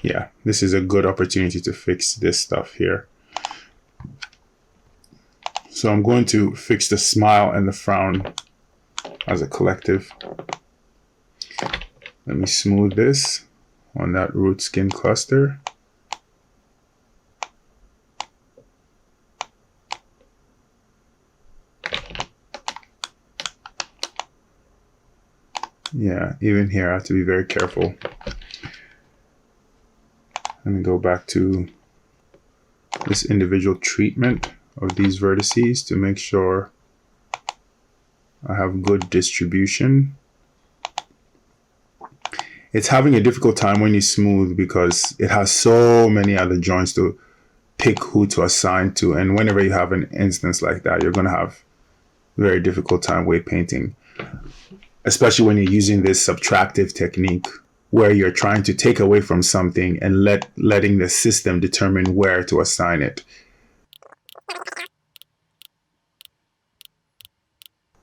Yeah, this is a good opportunity to fix this stuff here. So I'm going to fix the smile and the frown as a collective. Let me smooth this on that root skin cluster. Yeah, even here I have to be very careful. Let me go back to this individual treatment of these vertices to make sure I have good distribution. It's having a difficult time when you smooth because it has so many other joints to pick who to assign to, and whenever you have an instance like that, you're going to have a very difficult time weight painting, especially when you're using this subtractive technique where you're trying to take away from something and letting the system determine where to assign it.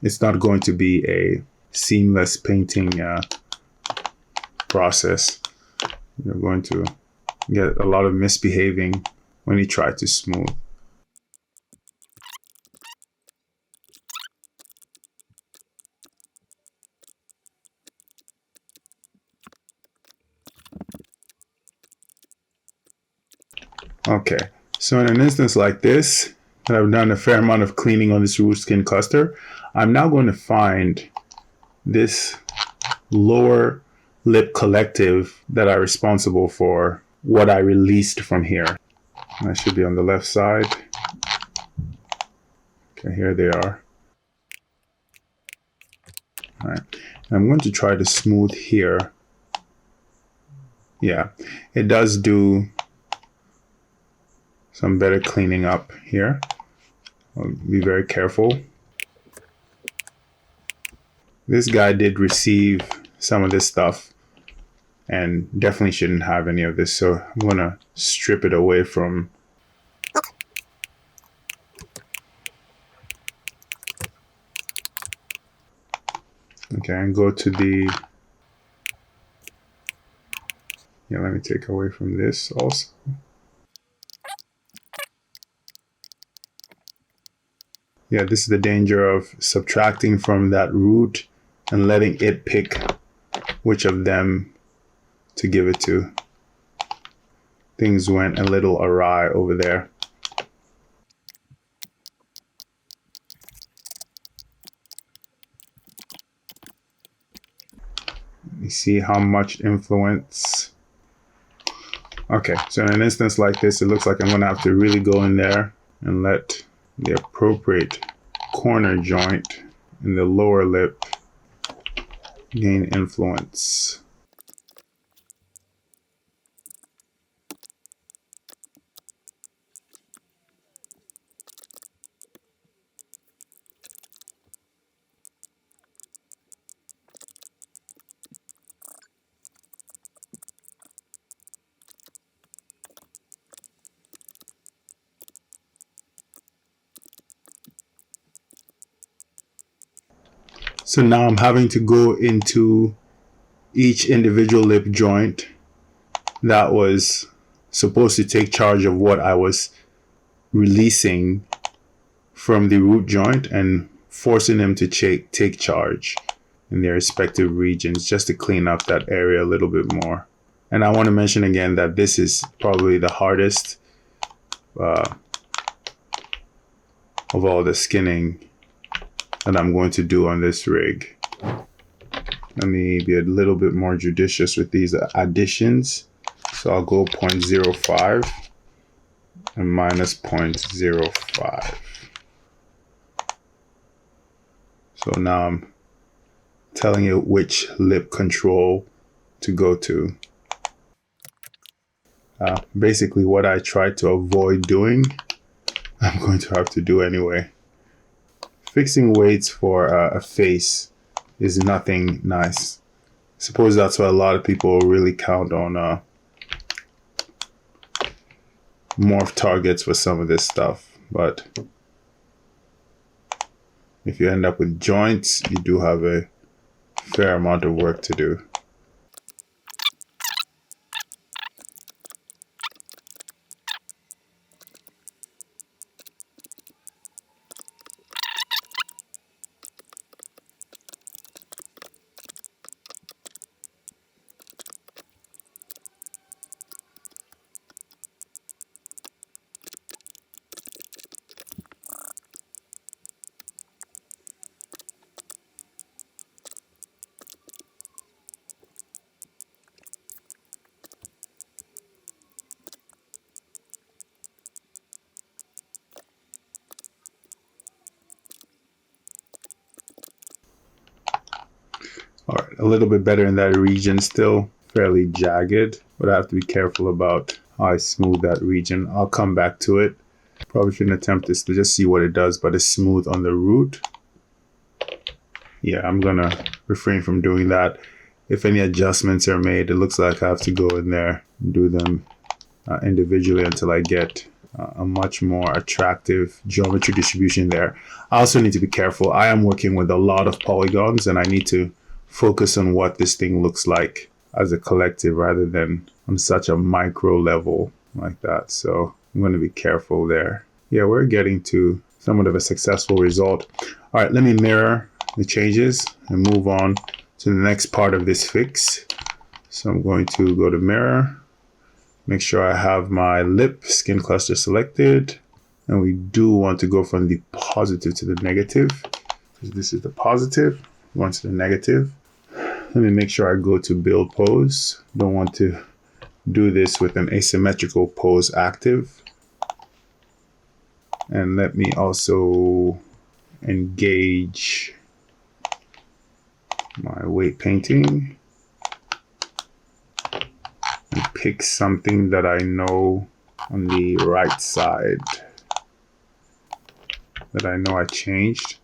It's not going to be a seamless painting process. You're going to get a lot of misbehaving when you try to smooth. Okay, so in an instance like this, that I've done a fair amount of cleaning on this root skin cluster, I'm now going to find this lower lip collective that are responsible for what I released from here. That should be on the left side. Okay, here they are. All right, I'm going to try to smooth here. Yeah, it does do some better cleaning up here. I'll be very careful. This guy did receive some of this stuff and definitely shouldn't have any of this, so I'm gonna strip it away from. Okay, and go to the, yeah, let me take away from this also. Yeah, this is the danger of subtracting from that root and letting it pick which of them to give it to. Things went a little awry over there. Let me see how much influence. Okay, so in an instance like this, it looks like I'm gonna have to really go in there and let the appropriate corner joint in the lower lip gain influence. So now I'm having to go into each individual lip joint that was supposed to take charge of what I was releasing from the root joint and forcing them to take charge in their respective regions just to clean up that area a little bit more. And I want to mention again that this is probably the hardest of all the skinning that I'm going to do on this rig. Let me be a little bit more judicious with these additions. So I'll go 0.05 and minus 0.05. So now I'm telling it which lip control to go to. Basically what I tried to avoid doing, I'm going to have to do anyway. Fixing weights for a face is nothing nice. I suppose that's why a lot of people really count on morph targets for some of this stuff. But if you end up with joints, you do have a fair amount of work to do. a little bit better in that region. Still fairly jagged, but I have to be careful about how I smooth that region. I'll come back to it. Probably shouldn't attempt this to just see what it does, but it's smooth on the root. Yeah, I'm gonna refrain from doing that. If any adjustments are made, it looks like I have to go in there and do them individually until I get a much more attractive geometry distribution there. I also need to be careful. I am working with a lot of polygons, and I need to focus on what this thing looks like as a collective rather than on such a micro level like that. So I'm going to be careful there. Yeah, we're getting to somewhat of a successful result. All right, let me mirror the changes and move on to the next part of this fix. So I'm going to go to mirror, make sure I have my lip skin cluster selected, and we do want to go from the positive to the negative. This is the positive, going to the negative. Let me make sure I go to build pose. Don't want to do this with an asymmetrical pose active. And let me also engage my weight painting and pick something that I know on the right side that I know I changed,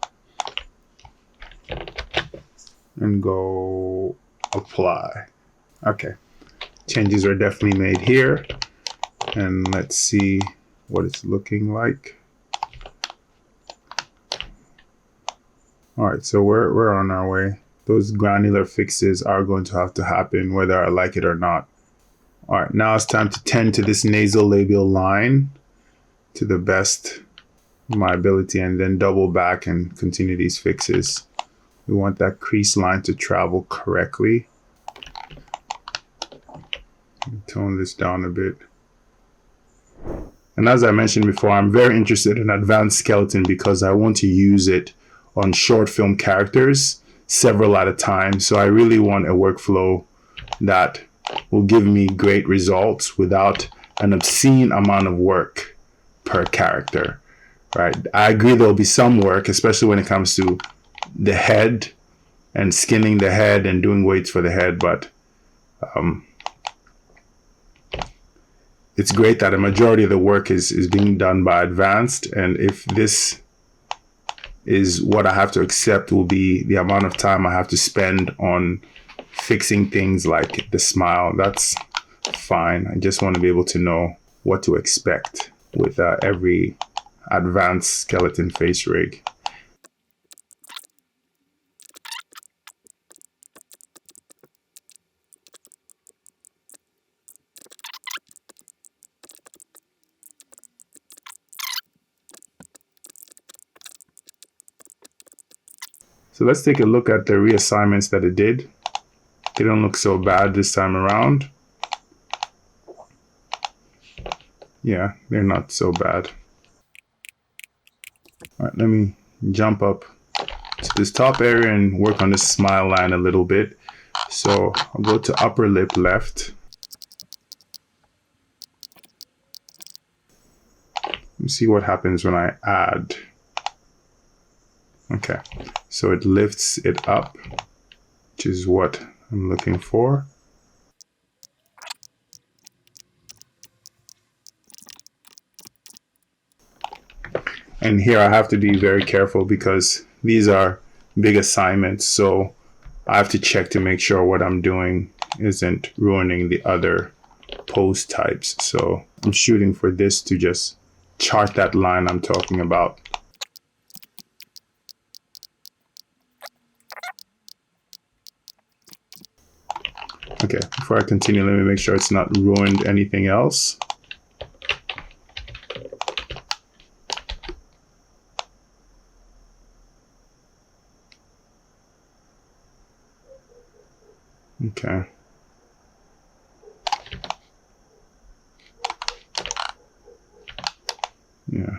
and go apply. Okay, changes are definitely made here, and let's see what it's looking like. All right, so we're on our way. Those granular fixes are going to have to happen whether I like it or not. All right, now it's time to tend to this nasolabial line to the best of my ability, and then double back and continue these fixes. We want that crease line to travel correctly. Tone this down a bit. And as I mentioned before, I'm very interested in advanced skeleton because I want to use it on short film characters, several at a time. So I really want a workflow that will give me great results without an obscene amount of work per character, right? I agree there'll be some work, especially when it comes to the head and skinning the head and doing weights for the head, but it's great that a majority of the work is being done by advanced, and if this is what I have to accept will be the amount of time I have to spend on fixing things like the smile, that's fine. I just want to be able to know what to expect with every advanced skeleton face rig. So let's take a look at the reassignments that it did. They don't look so bad this time around. Yeah, they're not so bad. All right, let me jump up to this top area and work on this smile line a little bit. So I'll go to upper lip left. Let's see what happens when I add. Okay, so it lifts it up, which is what I'm looking for. And here I have to be very careful because these are big assignments, so I have to check to make sure what I'm doing isn't ruining the other pose types. So I'm shooting for this to just chart that line I'm talking about. Okay, before I continue, let me make sure it's not ruined anything else. Okay. Yeah.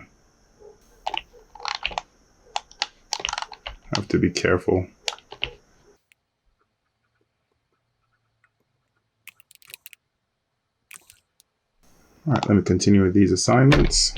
Have to be careful. All right, let me continue with these assignments.